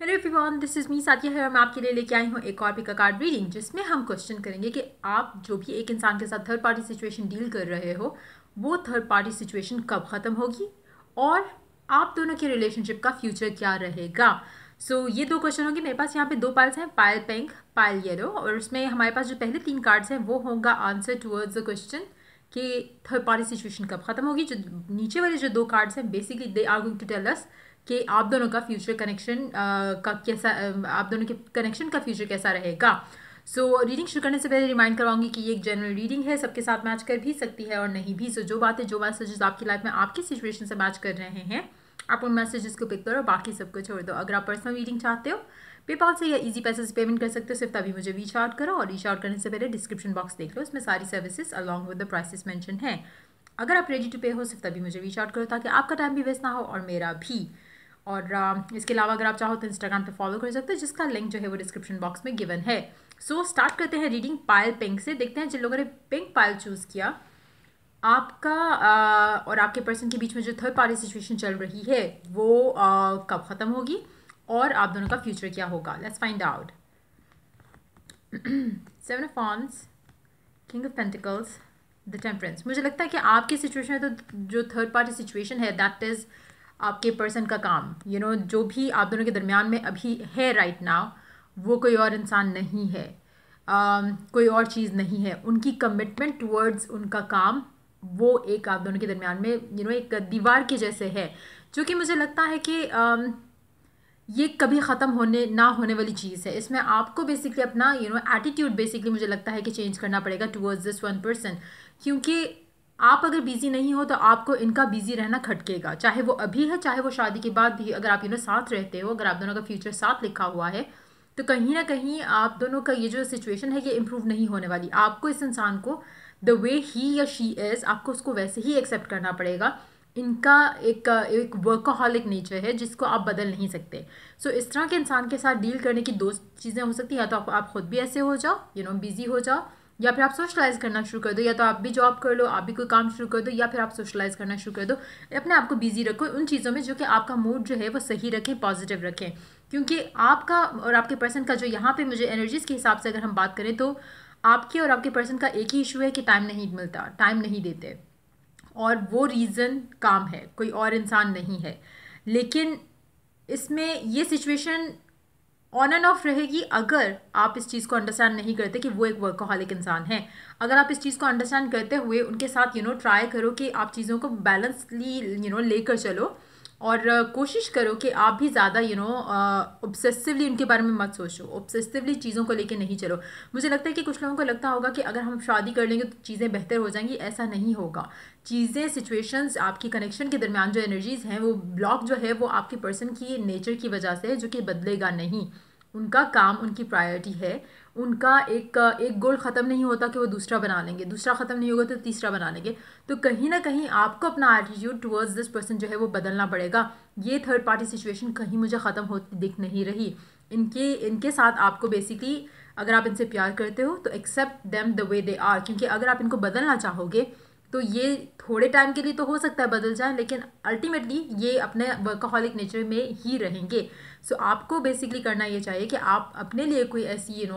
Hello everyone, this is me Sathiya है और मैं आपके लिए लेके आई हूँ एक और पिक अ कार्ड रीडिंग जिसमें हम क्वेश्चन करेंगे कि आप जो भी एक इंसान के साथ थर्ड पार्टी सिचुएशन डील कर रहे हो वो थर्ड पार्टी सिचुएशन कब ख़त्म होगी और आप दोनों के रिलेशनशिप का फ्यूचर क्या रहेगा। ये दो क्वेश्चन होंगे। मेरे पास यहाँ पे दो पाइल्स हैं, पायल पिंक पायल येलो, और उसमें हमारे पास जो पहले तीन कार्ड्स हैं वो होगा आंसर टुवर्ड्स द क्वेश्चन कि थर्ड पार्टी सिचुएशन कब खत्म होगी। जो नीचे वाले जो दो कार्ड्स हैं basically they are going to tell us कि आप दोनों का फ्यूचर कनेक्शन का कैसा आप दोनों के कनेक्शन का फ्यूचर कैसा रहेगा। रीडिंग शुरू करने से पहले रिमाइंड करवाऊंगी कि ये एक जनरल रीडिंग है, सबके साथ मैच कर भी सकती है और नहीं भी। जो मैसेजेस आपकी लाइफ में आपकी सिचुएशन से मैच कर रहे हैं आप उन मैसेजेस को पिक करो, बाकी सबको छोड़ दो। अगर आप पर्सनल रीडिंग चाहते हो पेपाल से या इजी पैसे से पेमेंट कर सकते हो, सिर्फ तभी मुझे रीच आउट करो। और रीच आउट करने से पहले डिस्क्रिप्शन बॉक्स देख लो, उसमें सारी services along with the prices mention है। अगर आप रेडी टू पे हो सिर्फ तभी मुझे रीच आउट करो ताकि आपका टाइम भी वेस्ट ना हो और मेरा भी। और इसके अलावा अगर आप चाहो तो इंस्टाग्राम पे फॉलो कर सकते हो जिसका लिंक जो है वो डिस्क्रिप्शन बॉक्स में गिवन है। स्टार्ट करते हैं रीडिंग पायल पिंक से। देखते हैं जिन लोगों ने पिंक पायल चूज़ किया आपका और आपके पर्सन के बीच में जो थर्ड पार्टी सिचुएशन चल रही है वो कब ख़त्म होगी और आप दोनों का फ्यूचर क्या होगा। Let's find out. Seven of wands, king of pentacles, the temperance. मुझे लगता है कि आपकी सिचुएशन है तो जो थर्ड पार्टी सिचुएशन है दैट इज़ आपके पर्सन का काम। जो भी आप दोनों के दरमियान में अभी है राइट नाउ वो कोई और इंसान नहीं है, कोई और चीज़ नहीं है। उनकी कमिटमेंट टुवर्ड्स उनका काम वो एक आप दोनों के दरमियान में एक दीवार के जैसे है, जो कि मुझे लगता है कि ये कभी ख़त्म होने ना होने वाली चीज़ है। इसमें आपको बेसिकली अपना एटीट्यूड बेसिकली मुझे लगता है कि चेंज करना पड़ेगा टुवर्ड्स दिस वन पर्सन, क्योंकि आप अगर बिज़ी नहीं हो तो आपको इनका बिज़ी रहना खटकेगा, चाहे वो अभी है चाहे वो शादी के बाद भी। अगर आप साथ रहते हो, अगर आप दोनों का फ्यूचर साथ लिखा हुआ है तो कहीं ना कहीं आप दोनों का ये जो सिचुएशन है ये इम्प्रूव नहीं होने वाली। आपको इस इंसान को द वे ही या शी इज़ आपको उसको वैसे ही एक्सेप्ट करना पड़ेगा। इनका एक वर्कaholic नेचर है जिसको आप बदल नहीं सकते। इस तरह के इंसान के साथ डील करने की दो चीज़ें हो सकती हैं, या तो आप खुद भी ऐसे हो जाओ बिजी हो जाओ, या फिर आप सोशलाइज करना शुरू कर दो, या तो आप भी जॉब कर लो, आप भी कोई काम शुरू कर दो, या फिर आप सोशलाइज करना शुरू कर दो। अपने आप को बिजी रखो उन चीज़ों में जो कि आपका मूड जो है वो सही रखें, पॉजिटिव रखें। क्योंकि आपका और आपके पर्सन का जो यहाँ पे मुझे एनर्जीज के हिसाब से अगर हम बात करें तो आपके और आपके पर्सन का एक ही इशू है कि टाइम नहीं मिलता, टाइम नहीं देते, और वो रीज़न काम है, कोई और इंसान नहीं है। लेकिन इसमें ये सिचुएशन ऑन एंड ऑफ रहेगी अगर आप इस चीज़ को अंडरस्टैंड नहीं करते कि वो एक वर्कaholic इंसान है। अगर आप इस चीज़ को अंडरस्टैंड करते हुए उनके साथ ट्राई करो कि आप चीज़ों को बैलेंसली लेकर चलो, और कोशिश करो कि आप भी ज़्यादा ऑब्सेसिवली उनके बारे में मत सोचो, ऑब्सेसिवली चीज़ों को लेके नहीं चलो। मुझे लगता है कि कुछ लोगों को लगता होगा कि अगर हम शादी कर लेंगे तो चीज़ें बेहतर हो जाएंगी, ऐसा नहीं होगा। चीज़ें सिचुएशंस आपकी कनेक्शन के दरमियान जो एनर्जीज़ हैं वो ब्लॉक जो है वो आपके पर्सन की नेचर की वजह से है, जो कि बदलेगा नहीं। उनका काम, उनकी प्रायोरिटी है। उनका एक गोल ख़त्म नहीं होता कि वो दूसरा बना लेंगे, दूसरा ख़त्म नहीं होगा तो तीसरा बना लेंगे। तो कहीं ना कहीं आपको अपना एटीट्यूड टुवर्ड्स दिस पर्सन जो है वो बदलना पड़ेगा। ये थर्ड पार्टी सिचुएशन कहीं मुझे ख़त्म होती दिख नहीं रही। इनके साथ आपको बेसिकली अगर आप इनसे प्यार करते हो तो accept them the way they are, क्योंकि अगर आप इनको बदलना चाहोगे तो ये थोड़े टाइम के लिए तो हो सकता है बदल जाए, लेकिन अल्टीमेटली ये अपने वर्कaholic नेचर में ही रहेंगे। आपको बेसिकली करना ये चाहिए कि आप अपने लिए कोई ऐसी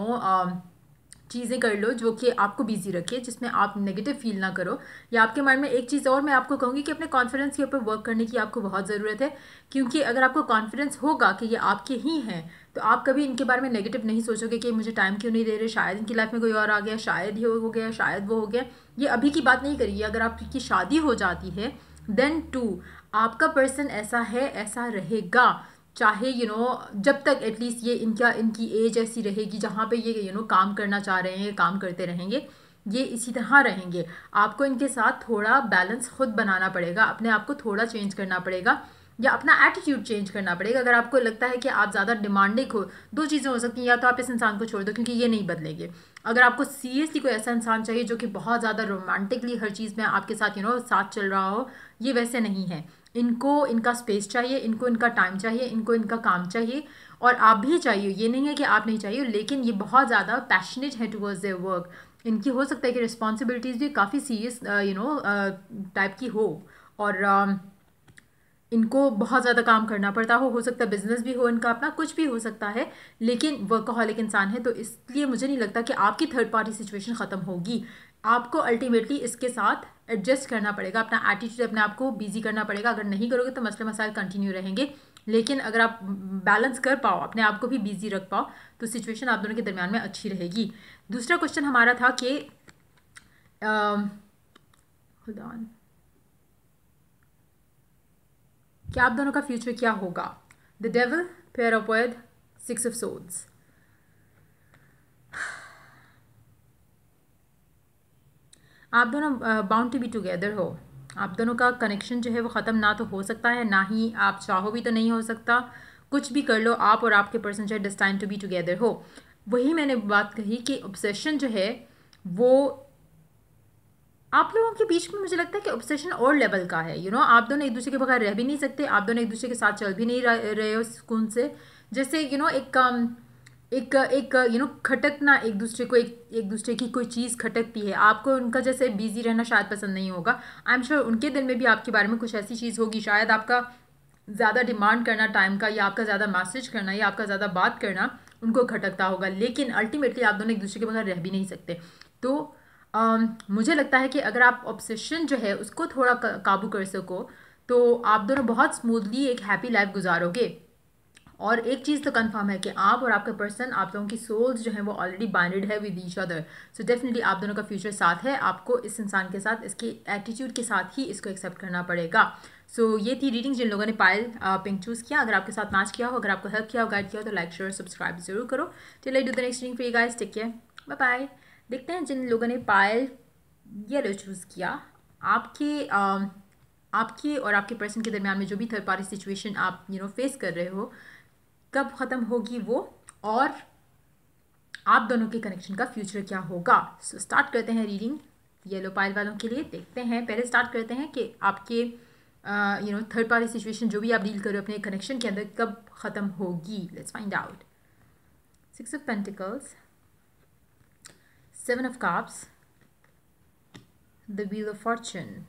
चीज़ें कर लो जो कि आपको बिजी रखे, जिसमें आप नेगेटिव फील ना करो। या आपके माइंड में एक चीज़ और मैं आपको कहूँगी कि अपने कॉन्फिडेंस के ऊपर वर्क करने की आपको बहुत ज़रूरत है, क्योंकि अगर आपको कॉन्फिडेंस होगा कि ये आपके ही हैं तो आप कभी इनके बारे में नेगेटिव नहीं सोचोगे कि मुझे टाइम क्यों नहीं दे रहे, शायद इनकी लाइफ में कोई और आ गया, शायद ये हो गया, शायद वो हो गया। ये अभी की बात नहीं करिए। अगर आपकी शादी हो जाती है देन टू आपका पर्सन ऐसा है, ऐसा रहेगा, चाहे जब तक एटलीस्ट ये इनकी एज ऐसी रहेगी जहाँ पे ये काम करना चाह रहे हैं, काम करते रहेंगे, ये इसी तरह रहेंगे। आपको इनके साथ थोड़ा बैलेंस खुद बनाना पड़ेगा, अपने आप को थोड़ा चेंज करना पड़ेगा, या अपना एटीट्यूड चेंज करना पड़ेगा। अगर आपको लगता है कि आप ज़्यादा डिमांडिंग हो, दो चीज़ें हो सकती हैं, या तो आप इस इंसान को छोड़ दो क्योंकि ये नहीं बदलेंगे। अगर आपको सीरियसली कोई ऐसा इंसान चाहिए जो कि बहुत ज़्यादा रोमांटिकली हर चीज़ में आपके साथ साथ चल रहा हो, ये वैसे नहीं है। इनको इनका स्पेस चाहिए, इनको इनका टाइम चाहिए, इनको इनका काम चाहिए, और आप भी चाहिए। ये नहीं है कि आप नहीं चाहिए, लेकिन ये बहुत ज़्यादा पैशनेट है टुवर्ड्स देयर वर्क। इनकी हो सकता है कि रिस्पॉन्सिबिलिटीज़ भी काफ़ी सीरियस टाइप की हो, और इनको बहुत ज़्यादा काम करना पड़ता हो सकता है बिजनेस भी हो इनका अपना, कुछ भी हो सकता है, लेकिन वर्कहॉलिक इंसान है, तो इसलिए मुझे नहीं लगता कि आपकी थर्ड पार्टी सिचुएशन ख़त्म होगी। आपको अल्टीमेटली इसके साथ एडजस्ट करना पड़ेगा, अपना एटीट्यूड अपने आप को बिजी करना पड़ेगा। अगर नहीं करोगे तो मसले मसाइल कंटिन्यू रहेंगे, लेकिन अगर आप बैलेंस कर पाओ, अपने आप को भी बिजी रख पाओ, तो सिचुएशन आप दोनों के दरमियान में अच्छी रहेगी। दूसरा क्वेश्चन हमारा था कि क्या आप दोनों का फ्यूचर क्या होगा। The devil, pair of word, 6 of swords. आप दोनों बाउंड टू बी टुगेदर हो, आप दोनों का कनेक्शन जो है वो ख़त्म ना तो हो सकता है, ना ही आप चाहो भी तो नहीं हो सकता। कुछ भी कर लो, आप और आपके पर्सन जो है डिस्टाइन टू बी टुगेदर हो। वही मैंने बात कही कि ऑब्सेशन जो है वो आप लोगों के बीच में मुझे लगता है कि ऑब्सेशन और लेवल का है। आप दोनों एक दूसरे के बगैर रह भी नहीं सकते, आप दोनों एक दूसरे के साथ चल भी नहीं रहे हो सुकून से। जैसे एक एक खटकना, एक दूसरे को एक दूसरे की कोई चीज़ खटकती है, आपको उनका जैसे बिजी रहना शायद पसंद नहीं होगा। आई एम श्योर उनके दिल में भी आपके बारे में कुछ ऐसी चीज़ होगी, शायद आपका ज़्यादा डिमांड करना टाइम का, या आपका ज़्यादा मैसेज करना, या आपका ज़्यादा बात करना उनको खटकता होगा। लेकिन अल्टीमेटली आप दोनों एक दूसरे के बगैर रह भी नहीं सकते। तो मुझे लगता है कि अगर आप ऑब्सेशन जो है उसको थोड़ा काबू कर सको, तो आप दोनों बहुत स्मूथली एक हैप्पी लाइफ गुजारोगे। और एक चीज़ तो कंफर्म है कि आप और आपका पर्सन, आप लोगों की सोल्स जो हैं वो ऑलरेडी बाइंडेड है with each other. So definitely आप दोनों का फ्यूचर साथ है। आपको इस इंसान के साथ, इसके एटीट्यूड के साथ ही इसको एक्सेप्ट करना पड़ेगा। सो ये थी रीडिंग जिन लोगों ने पायल पिंक चूज़ किया। अगर आपके साथ मैच किया हो, अगर आपको हेल्प किया हो, गाइड किया हो, तो लाइक शेयर सब्सक्राइब जरूर करो। Till I do the next reading for you guys, take care, bye bye. देखते हैं जिन लोगों ने पायल येलो चूज़ किया, आपके और आपके पर्सन के दरमियान में जो भी थर्ड पार्टी सिचुएशन आप फेस कर रहे हो, कब ख़त्म होगी वो, और आप दोनों के कनेक्शन का फ्यूचर क्या होगा। सो स्टार्ट करते हैं रीडिंग येलो पाइल वालों के लिए। देखते हैं, पहले स्टार्ट करते हैं कि आपके थर्ड पार्टी सिचुएशन जो भी आप डील कर रहे हो अपने कनेक्शन के अंदर, कब ख़त्म होगी। Let's find out. 6 of pentacles, 7 of cups, the wheel of Fortune,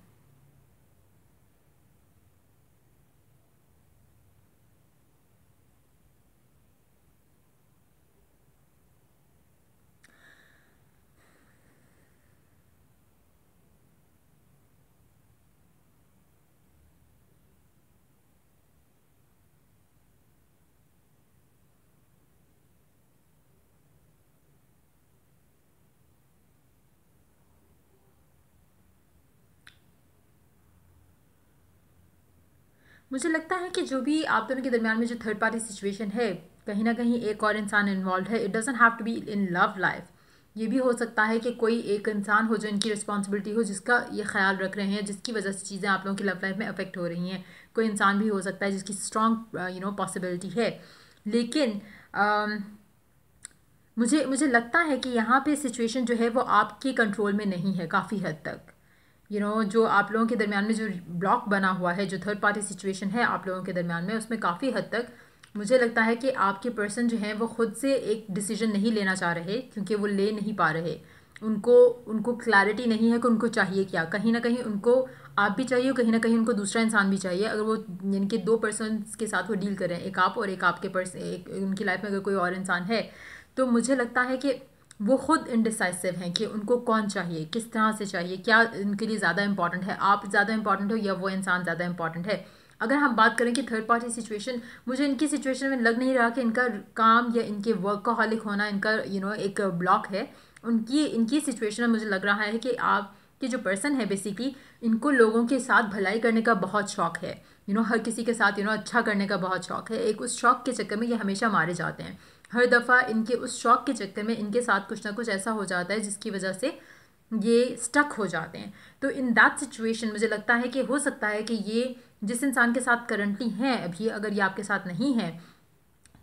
मुझे लगता है कि जो भी आप दोनों के दरमियान में जो थर्ड पार्टी सिचुएशन है, कहीं ना कहीं एक और इंसान इन्वॉल्व है। It doesn't have to be in love life. ये भी हो सकता है कि कोई एक इंसान हो जो इनकी रिस्पॉन्सिबिलिटी हो, जिसका ये ख्याल रख रहे हैं, जिसकी वजह से चीज़ें आप लोगों की लव लाइफ में अफेक्ट हो रही हैं। कोई इंसान भी हो सकता है जिसकी स्ट्रॉन्ग पॉसिबिलिटी है। लेकिन मुझे लगता है कि यहाँ पे सिचुएशन जो है वो आपके कंट्रोल में नहीं है काफ़ी हद तक। जो आप लोगों के दरमियान में जो ब्लॉक बना हुआ है, जो थर्ड पार्टी सिचुएशन है आप लोगों के दरमियान में, उसमें काफ़ी हद तक मुझे लगता है कि आपके पर्सन जो हैं वो खुद से एक डिसीजन नहीं लेना चाह रहे, क्योंकि वो ले नहीं पा रहे। उनको क्लैरिटी नहीं है कि उनको चाहिए क्या। कहीं ना कहीं उनको आप भी चाहिए, कहीं ना कहीं उनको दूसरा इंसान भी चाहिए। अगर वो इनके 2 पर्सन के साथ वो डील करें, एक आप और एक आपके पर्सन, एक उनकी लाइफ में अगर कोई और इंसान है, तो मुझे लगता है कि वो खुद इनडिसाइसिव हैं कि उनको कौन चाहिए, किस तरह से चाहिए, क्या उनके लिए ज़्यादा इंपॉर्टेंट है, आप ज़्यादा इंपॉर्टेंट हो या वो इंसान ज़्यादा इंपॉर्टेंट है। अगर हम बात करें कि थर्ड पार्टी सिचुएशन, मुझे इनकी सिचुएशन में लग नहीं रहा कि इनका काम या इनके वर्कहॉलिक होना इनका एक ब्लॉक है। इनकी सिचुएशन में मुझे लग रहा है कि आपके जो पर्सन है बेसिकली, इनको लोगों के साथ भलाई करने का बहुत शौक है। हर किसी के साथ अच्छा करने का बहुत शौक है। एक उस शौक के चक्कर में ये हमेशा मारे जाते हैं। हर दफ़ा इनके उस शौक के चक्कर में इनके साथ कुछ ना कुछ ऐसा हो जाता है जिसकी वजह से ये स्टक हो जाते हैं। तो इन दैट सिचुएशन मुझे लगता है कि हो सकता है कि ये जिस इंसान के साथ करंटली हैं अभी, अगर ये आपके साथ नहीं है,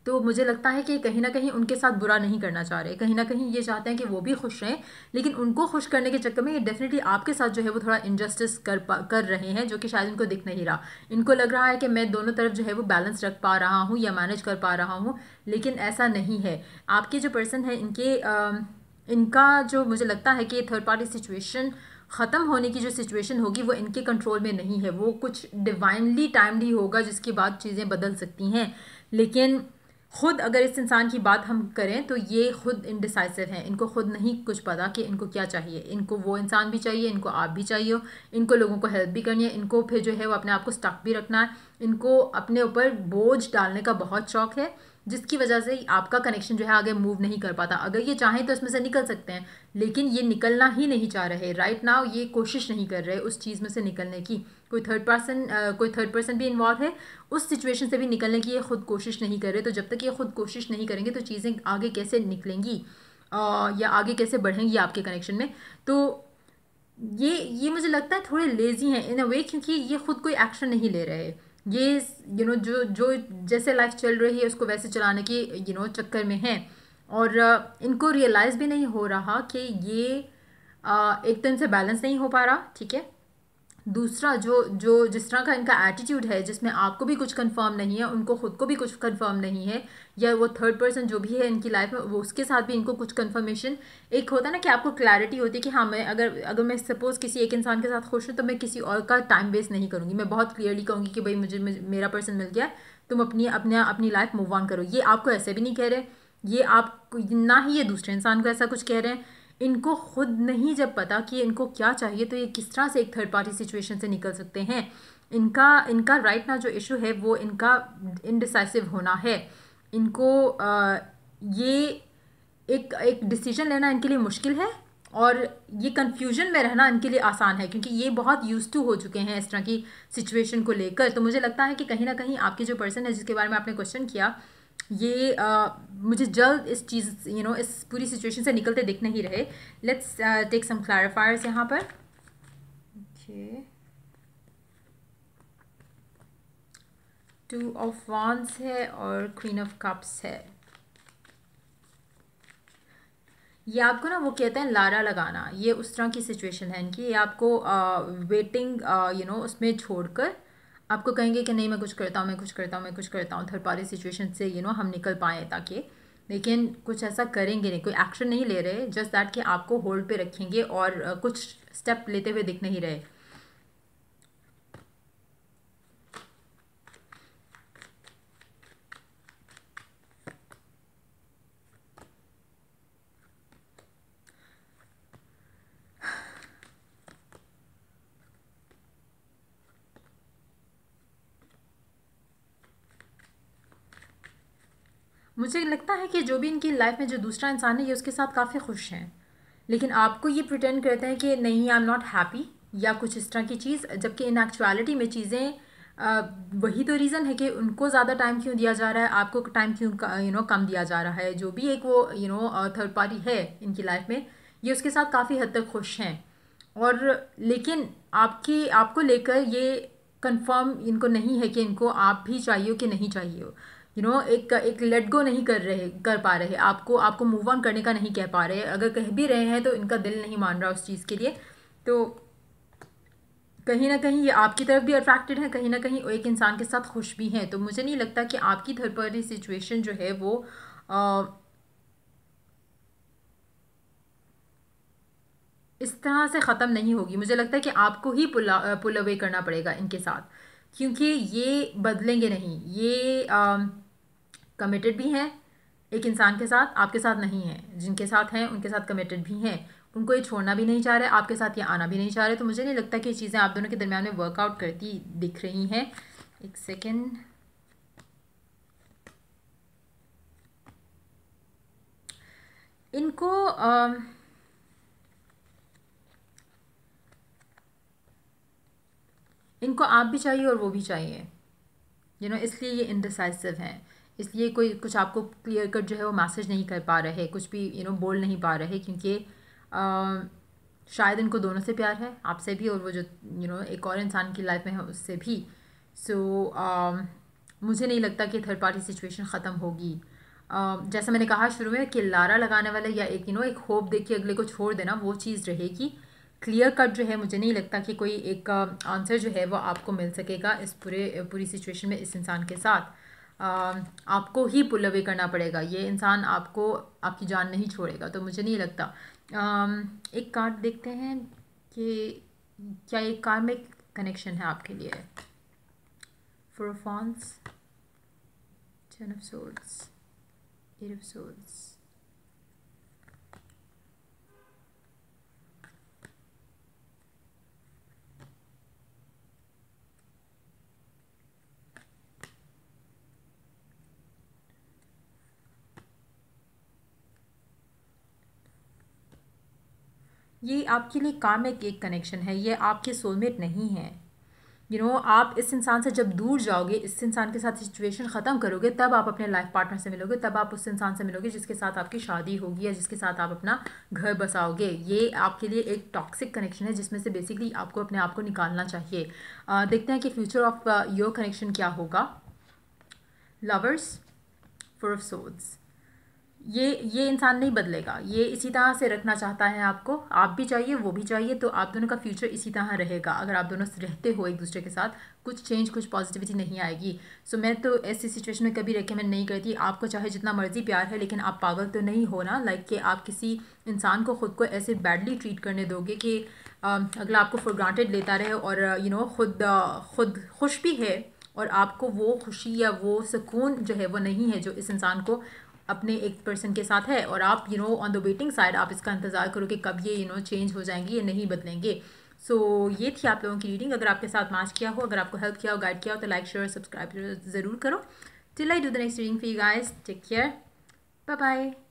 तो मुझे लगता है कि कहीं ना कहीं उनके साथ बुरा नहीं करना चाह रहे। कहीं ना कहीं ये चाहते हैं कि वो भी खुश रहें, लेकिन उनको खुश करने के चक्कर में ये डेफिनेटली आपके साथ जो है वो थोड़ा इनजस्टिस कर रहे हैं, जो कि शायद इनको दिख नहीं रहा। इनको लग रहा है कि मैं दोनों तरफ जो है वो बैलेंस रख पा रहा हूँ या मैनेज कर पा रहा हूँ, लेकिन ऐसा नहीं है। आपके जो पर्सन है इनका जो मुझे लगता है कि थर्ड पार्टी सिचुएशन ख़त्म होने की जो सिचुएशन होगी वो इनके कंट्रोल में नहीं है, वो कुछ डिवाइनली टाइमली होगा जिसके बाद चीज़ें बदल सकती हैं। लेकिन खुद अगर इस इंसान की बात हम करें तो ये खुद इनडिसाइसिव हैं, इनको खुद नहीं कुछ पता कि इनको क्या चाहिए। इनको वो इंसान भी चाहिए, इनको आप भी चाहिए, इनको लोगों को हेल्प भी करनी है, इनको फिर जो है वो अपने आप को स्टक भी रखना है, इनको अपने ऊपर बोझ डालने का बहुत शौक है, जिसकी वजह से आपका कनेक्शन जो है आगे मूव नहीं कर पाता। अगर ये चाहें तो इसमें से निकल सकते हैं, लेकिन ये निकलना ही नहीं चाह रहे राइट नाउ, ये कोशिश नहीं कर रहे उस चीज़ में से निकलने की। कोई थर्ड पर्सन भी इन्वॉल्व है, उस सिचुएशन से भी निकलने की ये खुद कोशिश नहीं कर रहे। तो जब तक ये खुद कोशिश नहीं करेंगे तो चीज़ें आगे कैसे निकलेंगी या आगे कैसे बढ़ेंगी आपके कनेक्शन में। तो ये मुझे लगता है थोड़े लेज़ी हैं इन अ वे, क्योंकि ये खुद कोई एक्शन नहीं ले रहे। ये जो जो जैसे लाइफ चल रही है उसको वैसे चलाने के चक्कर में हैं, और इनको रियलाइज़ भी नहीं हो रहा कि ये एक तो इनसे बैलेंस नहीं हो पा रहा, ठीक है। दूसरा जो जो जिस तरह का इनका एटीट्यूड है, जिसमें आपको भी कुछ कंफर्म नहीं है, उनको खुद को भी कुछ कंफर्म नहीं है, या वो थर्ड पर्सन जो भी है इनकी लाइफ में वो उसके साथ भी इनको कुछ कंफर्मेशन, एक होता है ना कि आपको क्लैरिटी होती है कि हाँ मैं अगर मैं सपोज़ किसी एक इंसान के साथ खुश हूँ तो मैं किसी और का टाइम वेस्ट नहीं करूँगी, मैं बहुत क्लियरली कहूँगी कि भाई मुझे मेरा पर्सन मिल गया, तुम अपनी लाइफ मूव ऑन करो। ये आपको ऐसे भी नहीं कह रहे, ये आप ना ही ये दूसरे इंसान को ऐसा कुछ कह रहे हैं। इनको खुद नहीं जब पता कि इनको क्या चाहिए तो ये किस तरह से एक थर्ड पार्टी सिचुएशन से निकल सकते हैं। इनका इनका राइट ना जो इशू है वो इनका इनडिसाइसिव होना है। इनको ये एक डिसीजन लेना इनके लिए मुश्किल है, और ये कन्फ्यूजन में रहना इनके लिए आसान है, क्योंकि ये बहुत यूज टू हो चुके हैं इस तरह की सिचुएशन को लेकर। तो मुझे लगता है कि कहीं ना कहीं आपके जो पर्सन है जिसके बारे में आपने क्वेश्चन किया, ये मुझे जल्द इस चीज़ इस पूरी सिचुएशन से निकलते दिख नहीं रहे। लेट्स टेक सम क्लैरिफायर्स यहाँ पर। ओके, 2 ऑफ वांड्स है और क्वीन ऑफ कप्स है। ये आपको ना वो कहते हैं लारा लगाना, ये उस तरह की सिचुएशन है इनकी। ये आपको वेटिंग उसमें छोड़कर आपको कहेंगे कि नहीं मैं कुछ करता हूँ, मैं कुछ करता हूँ, मैं कुछ करता हूँ, थर्ड पार्टी सिचुएशन से हम निकल पाएँ ताकि। लेकिन कुछ ऐसा करेंगे नहीं, कोई एक्शन नहीं ले रहे, जस्ट दैट कि आपको होल्ड पे रखेंगे, और कुछ स्टेप लेते हुए दिख नहीं रहे। मुझे लगता है कि जो भी इनकी लाइफ में जो दूसरा इंसान है ये उसके साथ काफ़ी खुश हैं, लेकिन आपको ये प्रिटेंड करते हैं कि नहीं आई एम नॉट हैप्पी या कुछ इस तरह की चीज़, जबकि इन एक्चुअलिटी में चीज़ें वही तो रीज़न है कि उनको ज़्यादा टाइम क्यों दिया जा रहा है, आपको टाइम क्यों कम दिया जा रहा है। जो भी एक वो थर्ड पार्टी है इनकी लाइफ में, ये उसके साथ काफ़ी हद तक खुश हैं, और लेकिन आपको लेकर ये कंफर्म इनको नहीं है कि इनको आप भी चाहिए हो कि नहीं चाहिए हो। एक लेट गो नहीं कर पा रहे, आपको मूव ऑन करने का नहीं कह पा रहे। अगर कह भी रहे हैं तो इनका दिल नहीं मान रहा उस चीज़ के लिए। तो कहीं ना कहीं ये आपकी तरफ भी अट्रैक्टेड है, कहीं ना कहीं एक इंसान के साथ खुश भी हैं। तो मुझे नहीं लगता कि आपकी थर्ड पार्टी सिचुएशन जो है वो इस तरह से ख़त्म नहीं होगी। मुझे लगता है कि आपको ही पुल अवे करना पड़ेगा इनके साथ, क्योंकि ये बदलेंगे नहीं। ये कमिटेड भी हैं एक इंसान के साथ, आपके साथ नहीं है। जिनके साथ हैं उनके साथ कमिटेड भी हैं, उनको ये छोड़ना भी नहीं चाह रहे, आपके साथ ये आना भी नहीं चाह रहे। तो मुझे नहीं लगता कि ये चीज़ें आप दोनों के दरमियान में वर्कआउट करती दिख रही हैं। एक सेकेंड, इनको इनको आप भी चाहिए और वो भी चाहिए, इसलिए ये इनडिसाइसिव हैं। इसलिए कोई कुछ आपको क्लियर कट जो है वो मैसेज नहीं कर पा रहे, कुछ भी बोल नहीं पा रहे, क्योंकि शायद इनको दोनों से प्यार है, आपसे भी और वो जो एक और इंसान की लाइफ में है उससे भी। सो मुझे नहीं लगता कि थर्ड पार्टी सिचुएशन ख़त्म होगी। जैसा मैंने कहा शुरू में कि लारा लगाने वाले या एक होप देख के अगले को छोड़ देना, वो चीज़ रहेगी। क्लियर कट जो है मुझे नहीं लगता कि कोई एक आंसर जो है वो आपको मिल सकेगा इस पूरी सिचुएशन में इस इंसान के साथ। आपको ही पुल अवे करना पड़ेगा, ये इंसान आपकी जान नहीं छोड़ेगा। तो मुझे नहीं लगता। एक कार्ड देखते हैं, कि क्या ये कार्मिक कनेक्शन है आपके लिए। Four of wands, ten of swords, eight of swords. ये आपके लिए कार्मिक एक कनेक्शन है, ये आपके सोलमेट नहीं है। आप इस इंसान से जब दूर जाओगे, इस इंसान के साथ सिचुएशन ख़त्म करोगे, तब आप अपने लाइफ पार्टनर से मिलोगे, तब आप उस इंसान से मिलोगे जिसके साथ आपकी शादी होगी या जिसके साथ आप अपना घर बसाओगे। ये आपके लिए एक टॉक्सिक कनेक्शन है जिसमें से बेसिकली आपको अपने आप को निकालना चाहिए। देखते हैं कि फ्यूचर ऑफ योर कनेक्शन क्या होगा। Lovers, four of swords. ये इंसान नहीं बदलेगा, ये इसी तरह से रखना चाहता है आपको, आप भी चाहिए वो भी चाहिए, तो आप दोनों का फ्यूचर इसी तरह रहेगा। अगर आप दोनों रहते हो एक दूसरे के साथ, कुछ चेंज, कुछ पॉजिटिविटी नहीं आएगी। सो मैं तो ऐसी सिचुएशन में कभी रेकमेंड नहीं करती। आपको चाहे जितना मर्जी प्यार है, लेकिन आप पागल तो नहीं हो ना, लाइक कि आप किसी इंसान को ख़ुद को ऐसे बैडली ट्रीट करने दोगे कि अगला आपको फॉर ग्रांटेड लेता रहे और खुद खुश भी है और आपको वो खुशी या वो सुकून जो है वो नहीं है जो इस इंसान को अपने एक पर्सन के साथ है, और आप ऑन द वेटिंग साइड आप इसका इंतज़ार करो कि कब ये चेंज हो जाएंगी, ये नहीं बदलेंगे। सो ये थी आप लोगों की रीडिंग। अगर आपके साथ मैच किया हो, अगर आपको हेल्प किया हो, गाइड किया हो, तो लाइक शेयर सब्सक्राइब ज़रूर करो। Till I do the next reading for you guys, take care, bye bye.